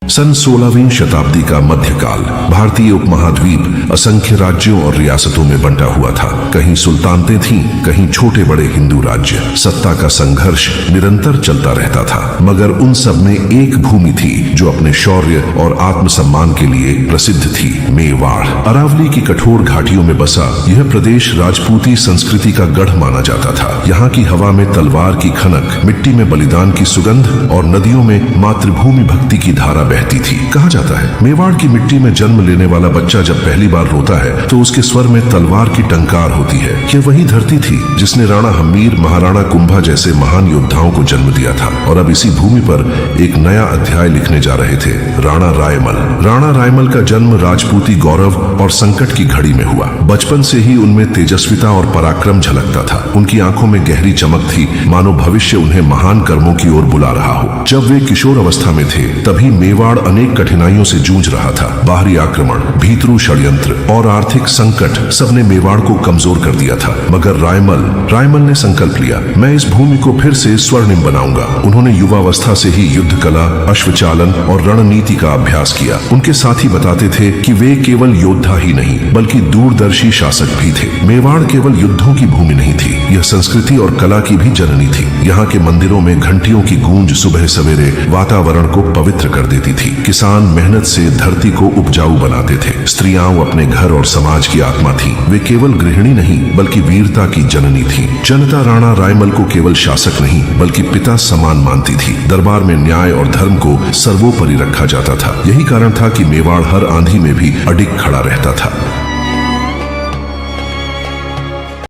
सन 16वीं शताब्दी का मध्यकाल भारतीय उपमहाद्वीप असंख्य राज्यों और रियासतों में बंटा हुआ था। कहीं सुल्तानतें थीं, कहीं छोटे बड़े हिंदू राज्य। सत्ता का संघर्ष निरंतर चलता रहता था, मगर उन सब में एक भूमि थी जो अपने शौर्य और आत्मसम्मान के लिए प्रसिद्ध थी, मेवाड़। अरावली की कठोर घाटियों में बसा यह प्रदेश राजपूती संस्कृति का गढ़ माना जाता था। यहाँ की हवा में तलवार की खनक, मिट्टी में बलिदान की सुगंध और नदियों में मातृभूमि भक्ति की धारा बहती थी। कहा जाता है मेवाड़ की मिट्टी में जन्म लेने वाला बच्चा जब पहली बार रोता है तो उसके स्वर में तलवार की टंकार होती है। यह वही धरती थी जिसने राणा हम्मीर, महाराणा कुंभा जैसे महान योद्धाओं को जन्म दिया था। और अब इसी भूमि पर एक नया अध्याय लिखने जा रहे थे राणा रायमल। राणा रायमल का जन्म राजपूती गौरव और संकट की घड़ी में हुआ। बचपन से ही उनमें तेजस्विता और पराक्रम झलकता था। उनकी आंखों में गहरी चमक थी, मानो भविष्य उन्हें महान कर्मों की ओर बुला रहा हो। जब वे किशोर अवस्था में थे तभी मेवाड़ अनेक कठिनाइयों से जूझ रहा था। बाहरी आक्रमण, भीतरू षड्यंत्र और आर्थिक संकट सबने मेवाड़ को कमजोर कर दिया था। मगर रायमल ने संकल्प लिया, मैं इस भूमि को फिर से स्वर्णिम बनाऊंगा। उन्होंने युवावस्था से ही युद्ध कला, अश्वचालन और रणनीति का अभ्यास किया। उनके साथी बताते थे कि वे केवल योद्धा ही नहीं बल्कि दूरदर्शी शासक भी थे। मेवाड़ केवल युद्धों की भूमि नहीं थी, यह संस्कृति और कला की भी जननी थी। यहाँ के मंदिरों में घंटियों की गूंज सुबह सवेरे वातावरण को पवित्र कर देती थी। किसान मेहनत से धरती को उपजाऊ बनाते थे। स्त्रियां अपने घर और समाज की आत्मा थी। वे केवल गृहिणी नहीं बल्कि वीरता की जननी थी। जनता राणा रायमल को केवल शासक नहीं बल्कि पिता समान मानती थी। दरबार में न्याय और धर्म को सर्वोपरि रखा जाता था। यही कारण था कि मेवाड़ हर आंधी में भी अडिग खड़ा रहता था।